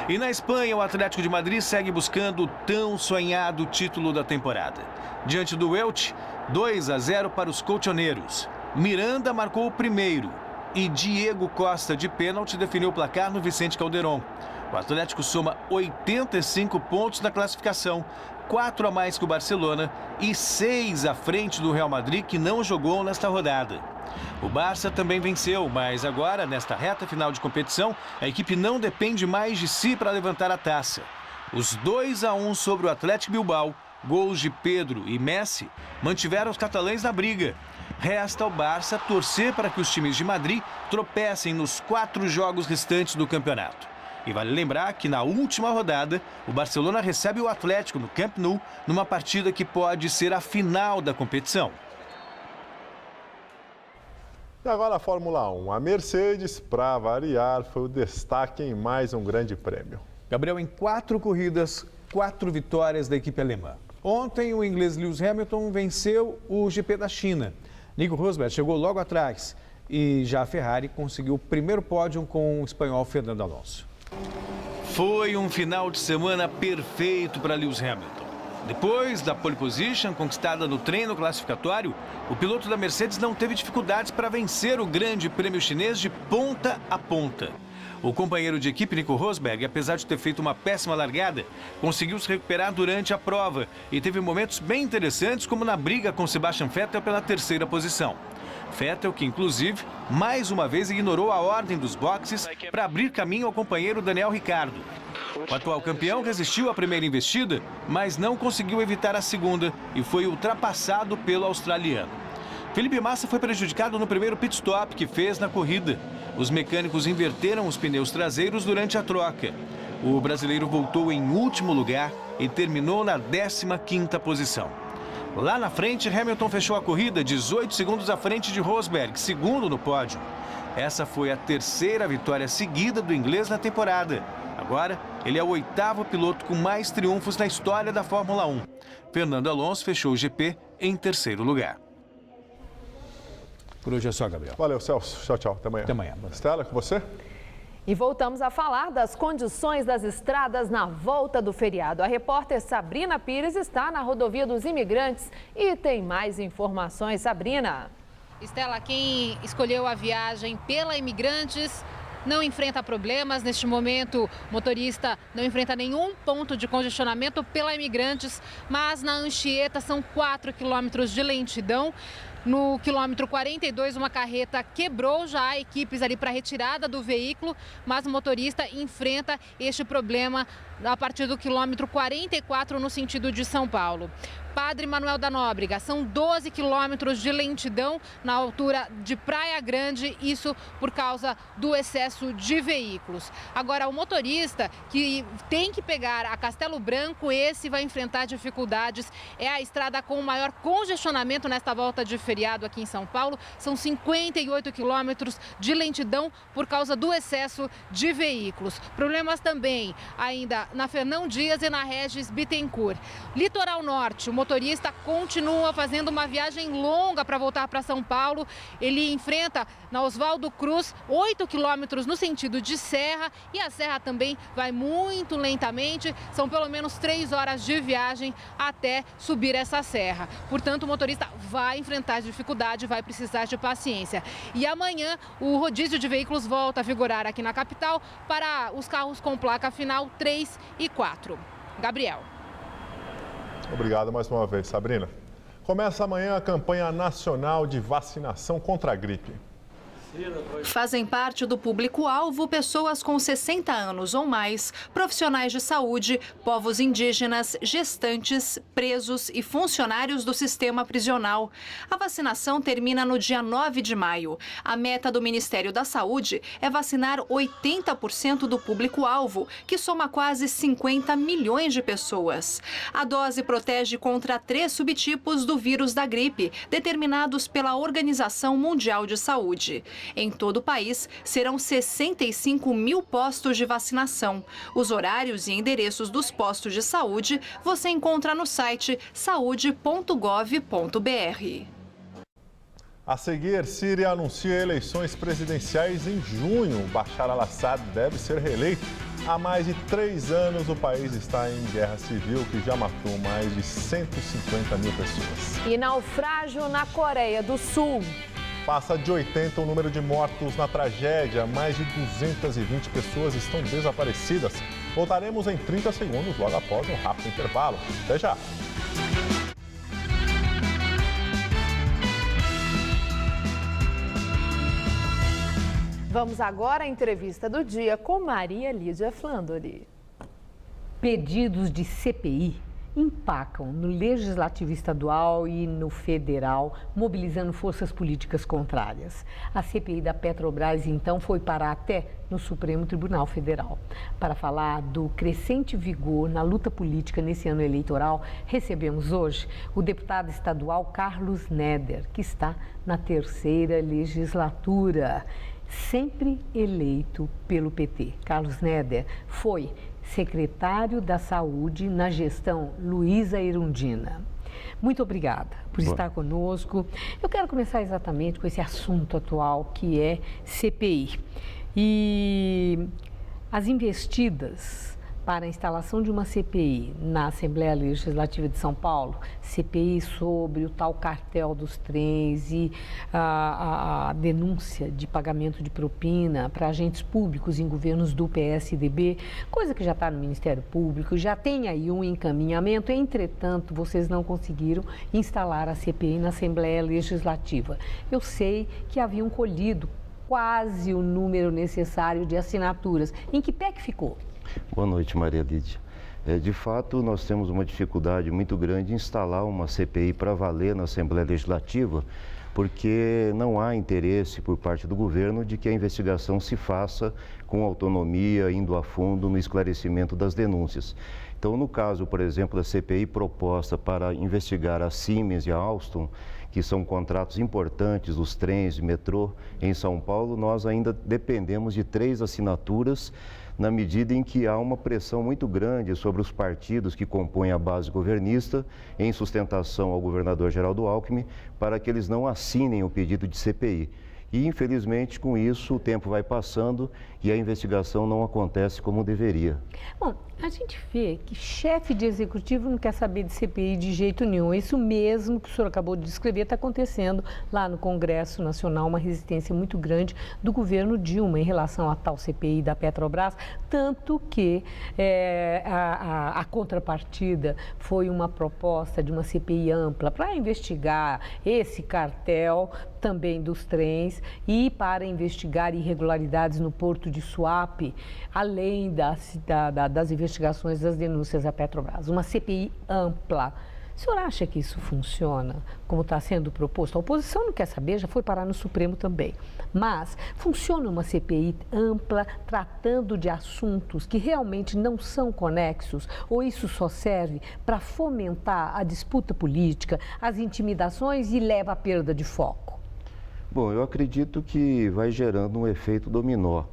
E na Espanha, o Atlético de Madrid segue buscando o tão sonhado título da temporada. Diante do Elche, 2-0 para os colchoneiros. Miranda marcou o primeiro e Diego Costa, de pênalti, definiu o placar no Vicente Calderón. O Atlético soma 85 pontos na classificação, 4 a mais que o Barcelona e 6 à frente do Real Madrid, que não jogou nesta rodada. O Barça também venceu, mas agora, nesta reta final de competição, a equipe não depende mais de si para levantar a taça. Os 2-1 sobre o Athletic Bilbao, gols de Pedro e Messi, mantiveram os catalães na briga. Resta ao Barça torcer para que os times de Madrid tropecem nos 4 jogos restantes do campeonato. E vale lembrar que na última rodada, o Barcelona recebe o Atlético no Camp Nou, numa partida que pode ser a final da competição. E agora a Fórmula 1. A Mercedes, para variar, foi o destaque em mais um grande prêmio. Gabriel, em 4 corridas, 4 vitórias da equipe alemã. Ontem, o inglês Lewis Hamilton venceu o GP da China. Nico Rosberg chegou logo atrás e já a Ferrari conseguiu o primeiro pódio com o espanhol Fernando Alonso. Foi um final de semana perfeito para Lewis Hamilton. Depois da pole position conquistada no treino classificatório, o piloto da Mercedes não teve dificuldades para vencer o Grande Prêmio Chinês de ponta a ponta. O companheiro de equipe, Nico Rosberg, apesar de ter feito uma péssima largada, conseguiu se recuperar durante a prova e teve momentos bem interessantes, como na briga com Sebastian Vettel pela 3ª posição. Vettel, que inclusive, mais uma vez ignorou a ordem dos boxes para abrir caminho ao companheiro Daniel Ricciardo. O atual campeão resistiu à primeira investida, mas não conseguiu evitar a segunda e foi ultrapassado pelo australiano. Felipe Massa foi prejudicado no primeiro pit stop que fez na corrida. Os mecânicos inverteram os pneus traseiros durante a troca. O brasileiro voltou em último lugar e terminou na 15ª posição. Lá na frente, Hamilton fechou a corrida 18 segundos à frente de Rosberg, segundo no pódio. Essa foi a 3ª vitória seguida do inglês na temporada. Agora, ele é o 8º piloto com mais triunfos na história da Fórmula 1. Fernando Alonso fechou o GP em 3º lugar. Por hoje é só, Gabriel. Valeu, Celso. Tchau, tchau. Até amanhã. Até amanhã. Estela, com você? E voltamos a falar das condições das estradas na volta do feriado. A repórter Sabrina Pires está na rodovia dos Imigrantes e tem mais informações. Sabrina. Estela, quem escolheu a viagem pela Imigrantes não enfrenta problemas. Neste momento, o motorista não enfrenta nenhum ponto de congestionamento pela Imigrantes, mas na Anchieta são 4 quilômetros de lentidão. No quilômetro 42, uma carreta quebrou, já há equipes ali para retirada do veículo, mas o motorista enfrenta este problema a partir do quilômetro 44 no sentido de São Paulo. Padre Manuel da Nóbrega, são 12 quilômetros de lentidão na altura de Praia Grande, isso por causa do excesso de veículos. Agora, o motorista que tem que pegar a Castelo Branco, esse vai enfrentar dificuldades. É a estrada com o maior congestionamento nesta volta de feriado. feriado aqui em São Paulo. São 58 quilômetros de lentidão por causa do excesso de veículos. Problemas também ainda na Fernão Dias e na Regis Bittencourt. Litoral Norte, o motorista continua fazendo uma viagem longa para voltar para São Paulo. Ele enfrenta na Oswaldo Cruz 8 quilômetros no sentido de Serra e a Serra também vai muito lentamente. São pelo menos 3 horas de viagem até subir essa serra. Portanto, o motorista vai enfrentar dificuldade, vai precisar de paciência. E amanhã o rodízio de veículos volta a vigorar aqui na capital para os carros com placa final 3 e 4. Gabriel. Obrigado mais uma vez, Sabrina. Começa amanhã a campanha nacional de vacinação contra a gripe. Fazem parte do público-alvo pessoas com 60 anos ou mais, profissionais de saúde, povos indígenas, gestantes, presos e funcionários do sistema prisional. A vacinação termina no dia 9 de maio. A meta do Ministério da Saúde é vacinar 80% do público-alvo, que soma quase 50 milhões de pessoas. A dose protege contra 3 subtipos do vírus da gripe, determinados pela Organização Mundial de Saúde. Em todo o país, serão 65 mil postos de vacinação. Os horários e endereços dos postos de saúde você encontra no site saude.gov.br. A seguir, Síria anuncia eleições presidenciais em junho. Bashar al-Assad deve ser reeleito. Há mais de 3 anos, o país está em guerra civil que já matou mais de 150 mil pessoas. E naufrágio na Coreia do Sul. Passa de 80 o número de mortos na tragédia. Mais de 220 pessoas estão desaparecidas. Voltaremos em 30 segundos, logo após um rápido intervalo. Até já! Vamos agora à entrevista do dia com Maria Lídia Flandoli. Pedidos de CPI empacam no Legislativo Estadual e no Federal, mobilizando forças políticas contrárias. A CPI da Petrobras, então, foi parar até no Supremo Tribunal Federal. Para falar do crescente vigor na luta política nesse ano eleitoral, recebemos hoje o deputado estadual Carlos Neder, que está na 3ª legislatura, sempre eleito pelo PT. Carlos Neder foi secretário da Saúde na gestão Luísa Erundina. Muito obrigada por estar conosco. Eu quero começar exatamente com esse assunto atual que é CPI. E as investidas para a instalação de uma CPI na Assembleia Legislativa de São Paulo, CPI sobre o tal cartel dos trens e a denúncia de pagamento de propina para agentes públicos em governos do PSDB, coisa que já está no Ministério Público, já tem aí um encaminhamento. Entretanto, vocês não conseguiram instalar a CPI na Assembleia Legislativa. Eu sei que haviam colhido quase o número necessário de assinaturas. Em que pé que ficou? Boa noite, Maria Lídia. De fato, nós temos uma dificuldade muito grande em instalar uma CPI para valer na Assembleia Legislativa, porque não há interesse por parte do governo de que a investigação se faça com autonomia, indo a fundo no esclarecimento das denúncias. Então, no caso, por exemplo, da CPI proposta para investigar a Siemens e a Alstom, que são contratos importantes dos trens de metrô em São Paulo, nós ainda dependemos de 3 assinaturas, na medida em que há uma pressão muito grande sobre os partidos que compõem a base governista, em sustentação ao governador Geraldo Alckmin, para que eles não assinem o pedido de CPI. E, infelizmente, com isso, o tempo vai passando e a investigação não acontece como deveria. Bom, a gente vê que chefe de executivo não quer saber de CPI de jeito nenhum. Isso mesmo que o senhor acabou de descrever está acontecendo lá no Congresso Nacional, uma resistência muito grande do governo Dilma em relação à tal CPI da Petrobras, tanto que a contrapartida foi uma proposta de uma CPI ampla para investigar esse cartel também dos trens e para investigar irregularidades no porto de Suape, além das investigações das denúncias à Petrobras. Uma CPI ampla. O senhor acha que isso funciona como está sendo proposto? A oposição não quer saber, já foi parar no Supremo também. Mas funciona uma CPI ampla, tratando de assuntos que realmente não são conexos? Ou isso só serve para fomentar a disputa política, as intimidações e leva à perda de foco? Bom, eu acredito que vai gerando um efeito dominó.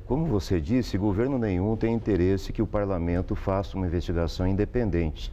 Como você disse, governo nenhum tem interesse que o parlamento faça uma investigação independente.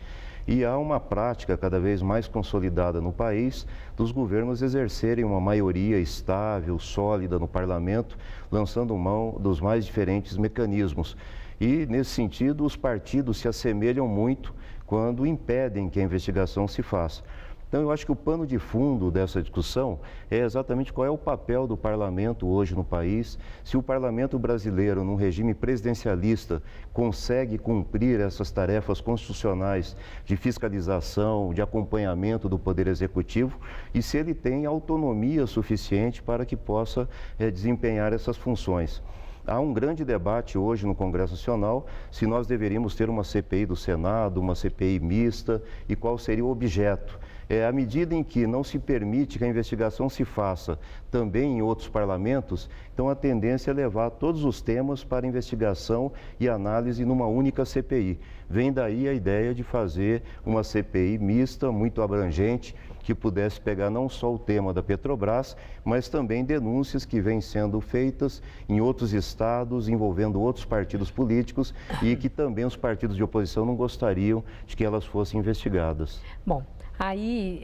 E há uma prática cada vez mais consolidada no país dos governos exercerem uma maioria estável, sólida no parlamento, lançando mão dos mais diferentes mecanismos. E, nesse sentido, os partidos se assemelham muito quando impedem que a investigação se faça. Então, eu acho que o pano de fundo dessa discussão é exatamente qual é o papel do parlamento hoje no país. Se o parlamento brasileiro, num regime presidencialista, consegue cumprir essas tarefas constitucionais de fiscalização, de acompanhamento do Poder Executivo, e se ele tem autonomia suficiente para que possa desempenhar essas funções. Há um grande debate hoje no Congresso Nacional se nós deveríamos ter uma CPI do Senado, uma CPI mista e qual seria o objeto. À medida em que não se permite que a investigação se faça também em outros parlamentos, então a tendência é levar todos os temas para investigação e análise numa única CPI. Vem daí a ideia de fazer uma CPI mista, muito abrangente, que pudesse pegar não só o tema da Petrobras, mas também denúncias que vêm sendo feitas em outros estados, envolvendo outros partidos políticos e que também os partidos de oposição não gostariam de que elas fossem investigadas. Bom, aí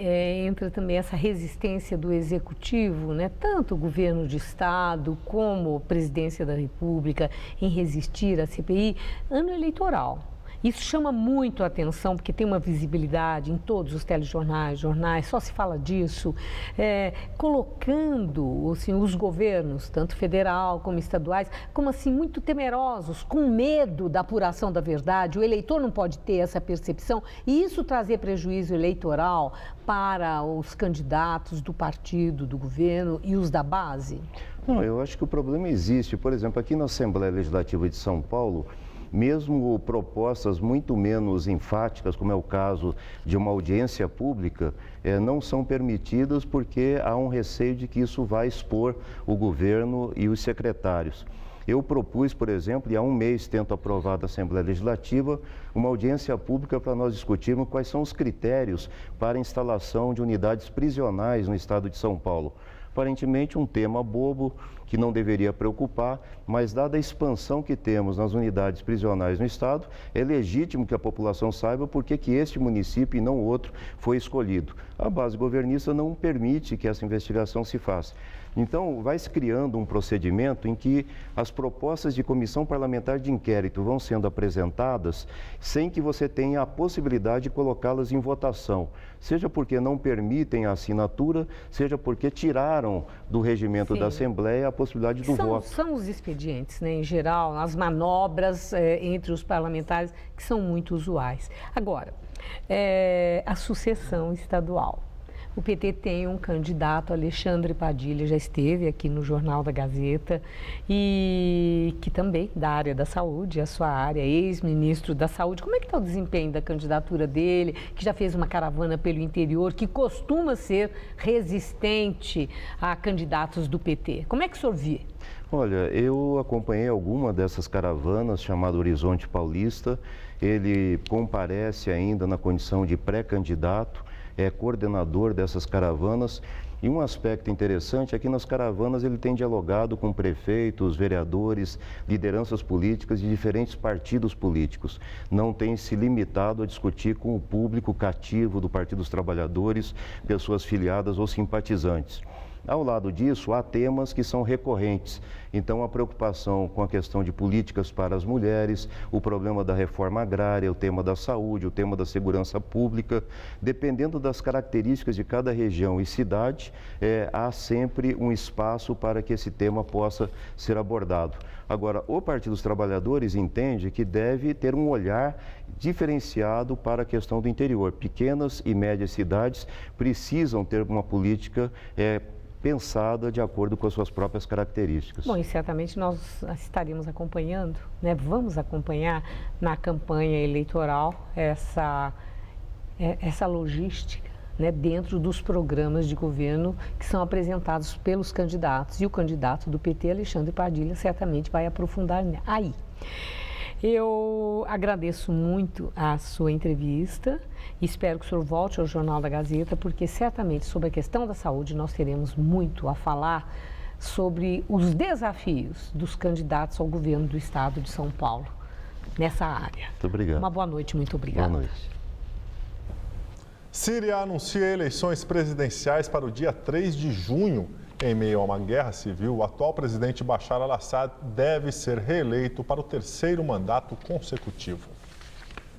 entra também essa resistência do Executivo, né? Tanto o governo de Estado como a Presidência da República em resistir à CPI, ano eleitoral. Isso chama muito a atenção, porque tem uma visibilidade em todos os telejornais, jornais, só se fala disso, colocando assim, os governos, tanto federal como estaduais, como assim, muito temerosos, com medo da apuração da verdade. O eleitor não pode ter essa percepção e isso trazer prejuízo eleitoral para os candidatos do partido, do governo e os da base? Não, eu acho que o problema existe. Por exemplo, aqui na Assembleia Legislativa de São Paulo, mesmo propostas muito menos enfáticas, como é o caso de uma audiência pública, não são permitidas porque há um receio de que isso vai expor o governo e os secretários. Eu propus, por exemplo, e há um mês tento aprovar da Assembleia Legislativa, uma audiência pública para nós discutirmos quais são os critérios para a instalação de unidades prisionais no estado de São Paulo. Aparentemente um tema bobo, que não deveria preocupar, mas dada a expansão que temos nas unidades prisionais no estado, é legítimo que a população saiba por que este município e não outro foi escolhido. A base governista não permite que essa investigação se faça. Então, vai se criando um procedimento em que as propostas de comissão parlamentar de inquérito vão sendo apresentadas sem que você tenha a possibilidade de colocá-las em votação, seja porque não permitem a assinatura, seja porque tiraram do regimento da Assembleia a possibilidade do voto. São os expedientes, né, em geral, as manobras entre os parlamentares que são muito usuais. Agora, a sucessão estadual. O PT tem um candidato, Alexandre Padilha, já esteve aqui no Jornal da Gazeta, e que também da área da saúde, a sua área, ex-ministro da Saúde. Como é que está o desempenho da candidatura dele, que já fez uma caravana pelo interior, que costuma ser resistente a candidatos do PT? Como é que o senhor vê? Olha, eu acompanhei alguma dessas caravanas, chamada Horizonte Paulista. Ele comparece ainda na condição de pré-candidato, é coordenador dessas caravanas. E um aspecto interessante é que nas caravanas ele tem dialogado com prefeitos, vereadores, lideranças políticas de diferentes partidos políticos. Não tem se limitado a discutir com o público cativo do Partido dos Trabalhadores, pessoas filiadas ou simpatizantes. Ao lado disso, há temas que são recorrentes. Então, a preocupação com a questão de políticas para as mulheres, o problema da reforma agrária, o tema da saúde, o tema da segurança pública. Dependendo das características de cada região e cidade, há sempre um espaço para que esse tema possa ser abordado. Agora, o Partido dos Trabalhadores entende que deve ter um olhar diferenciado para a questão do interior. Pequenas e médias cidades precisam ter uma política pensada de acordo com as suas próprias características. Bom, e certamente nós estaremos acompanhando, né? Vamos acompanhar na campanha eleitoral essa logística, né, dentro dos programas de governo que são apresentados pelos candidatos. E o candidato do PT, Alexandre Padilha, certamente vai aprofundar aí. Eu agradeço muito a sua entrevista e espero que o senhor volte ao Jornal da Gazeta, porque certamente sobre a questão da saúde nós teremos muito a falar sobre os desafios dos candidatos ao governo do estado de São Paulo nessa área. Muito obrigado. Uma boa noite, muito obrigada. Boa noite. Síria anuncia eleições presidenciais para o dia 3 de junho. Em meio a uma guerra civil, o atual presidente Bashar al-Assad deve ser reeleito para o terceiro mandato consecutivo.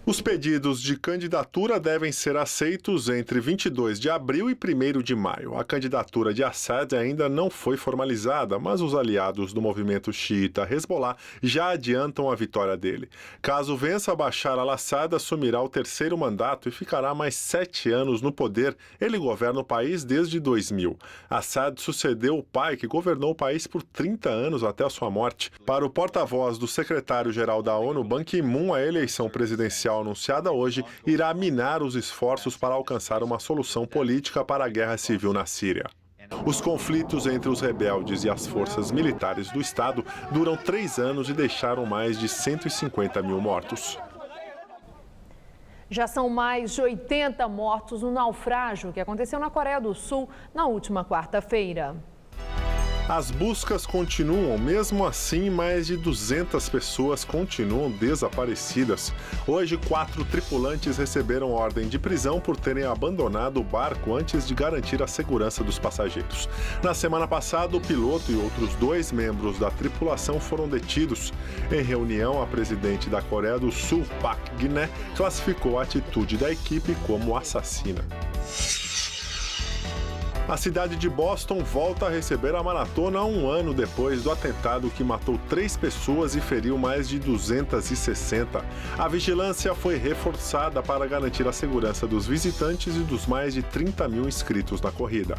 Os pedidos de candidatura devem ser aceitos entre 22 de abril e 1º de maio. A candidatura de Assad ainda não foi formalizada, mas os aliados do movimento xiita Hezbollah já adiantam a vitória dele. Caso vença, Bashar al-Assad assumirá o terceiro mandato e ficará mais 7 anos no poder. Ele governa o país desde 2000. Assad sucedeu o pai, que governou o país por 30 anos até a sua morte. Para o porta-voz do secretário-geral da ONU, Ban Ki-moon, a eleição presidencial anunciada hoje irá minar os esforços para alcançar uma solução política para a guerra civil na Síria. Os conflitos entre os rebeldes e as forças militares do Estado duram 3 anos e deixaram mais de 150 mil mortos. Já são mais de 80 mortos no naufrágio que aconteceu na Coreia do Sul na última quarta-feira. As buscas continuam, mesmo assim, mais de 200 pessoas continuam desaparecidas. Hoje, 4 tripulantes receberam ordem de prisão por terem abandonado o barco antes de garantir a segurança dos passageiros. Na semana passada, o piloto e outros 2 membros da tripulação foram detidos. Em reunião, a presidente da Coreia do Sul, Park Geun-hye, classificou a atitude da equipe como assassina. A cidade de Boston volta a receber a maratona 1 ano depois do atentado que matou 3 pessoas e feriu mais de 260. A vigilância foi reforçada para garantir a segurança dos visitantes e dos mais de 30 mil inscritos na corrida.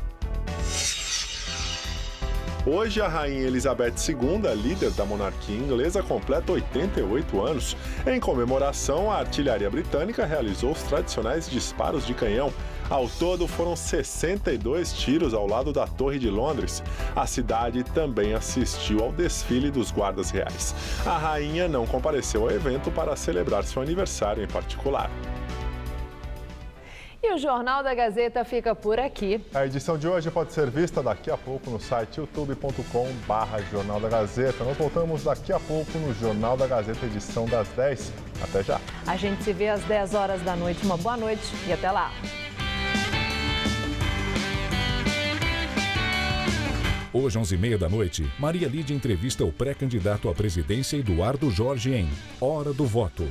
Hoje, a Rainha Elizabeth II, líder da monarquia inglesa, completa 88 anos. Em comemoração, a artilharia britânica realizou os tradicionais disparos de canhão. Ao todo, foram 62 tiros ao lado da Torre de Londres. A cidade também assistiu ao desfile dos guardas reais. A rainha não compareceu ao evento para celebrar seu aniversário em particular. E o Jornal da Gazeta fica por aqui. A edição de hoje pode ser vista daqui a pouco no site youtube.com/Jornal da Gazeta. Nós voltamos daqui a pouco no Jornal da Gazeta, edição das 10. Até já. A gente se vê às 10 horas da noite. Uma boa noite e até lá. Hoje, às 11h30 da noite, Maria Lídia entrevista o pré-candidato à presidência Eduardo Jorge em Hora do Voto.